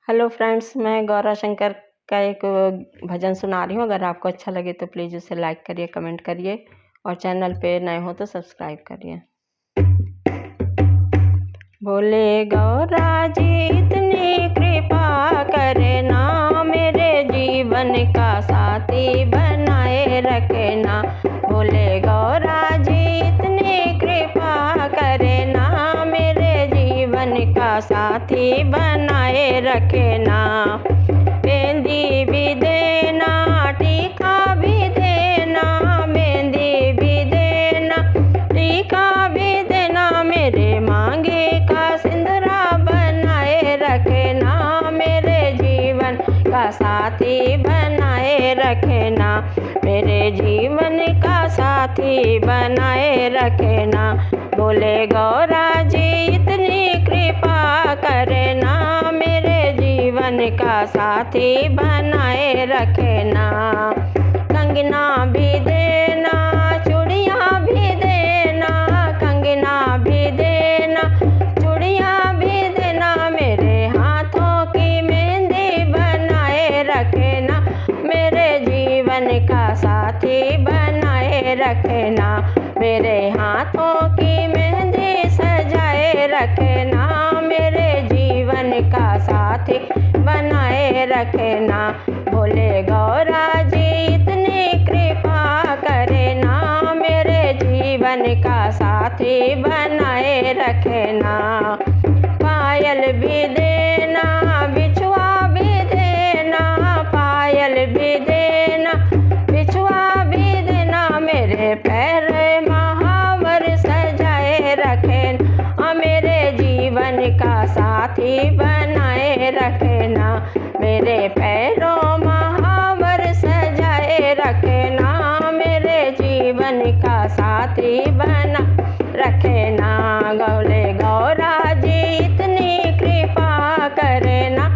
Hello friends, मैं गौरा शंकर का एक भजन सुना रही हूँ। अगर आपको अच्छा लगे तो प्लीज़ उसे लाइक करिए, कमेंट करिए और चैनल पे नए हो तो सब्सक्राइब करिए। बोले गौरा जी इतनी कृपा करना, मेरे जीवन का साथी बनाए रखना। बोले गौरा जी इतनी कृपा करना, मेरे जीवन का साथी बनाए रखना। मेहंदी भी देना, टीका भी देना, मेहंदी भी देना, टीका भी देना, मेरे मांगे का सिंदूरा बनाए रखना, मेरे जीवन का साथी बनाए रखना, मेरे जीवन का साथी बनाए रखना। बोले गौरा जी इतनी कृपा करना, मेरे जीवन का साथी बनाए रखना। कंगना भी देना, चूड़ियाँ भी देना, कंगना भी देना, चूड़ियाँ भी देना, मेरे हाथों की मेहंदी बनाए रखना, मेरे जीवन का साथी बनाए रखना, मेरे हाथों की मेहंदी सजाए रखना, मेरे जीवन का साथी बनाए रखना। बोले गौरा जी इतनी कृपा करना, मेरे जीवन का साथी बनाए रखना। पायल भी देना, बिछुआ भी देना, पायल भी देना, बिछुआ भी देना, मेरे पैर महावर सजाए रखना, मेरे जीवन का साथी बनाए रखना, मेरे पैरों महावर सजाए रखना, मेरे जीवन का साथी बना रखना। बोले गौरा जी इतनी कृपा करना,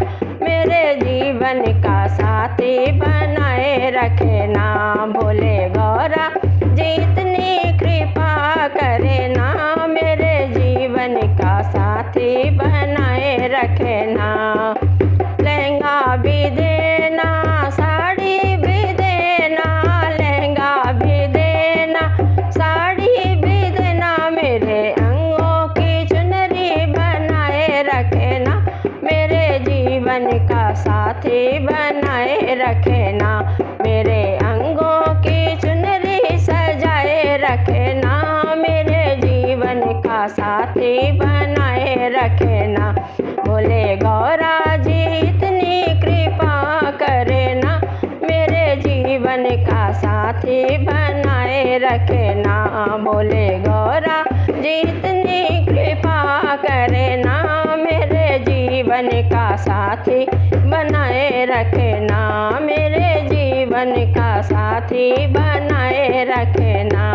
मेरे जीवन का साथी बनाए रखना। बोले गौरा जी इतनी कृपा करना, मेरे जीवन का साथी बनाए रखना। लहंगा भी देना, साड़ी भी देना, लहंगा भी देना, साड़ी भी देना, मेरे अंगों की चुनरी बनाए रखना, मेरे जीवन का साथी बनाए रखना, मेरे अंगों की चुनरी सजाए रखना, मेरे जीवन का साथी बनाए रखना। बोले गौरा जी इतनी कृपा करना, मेरे जीवन का साथी बनाए रखना। बोले गौरा जी इतनी कृपा करना, मेरे जीवन का साथी बनाए रखना, मेरे जीवन का साथी बनाए रखना।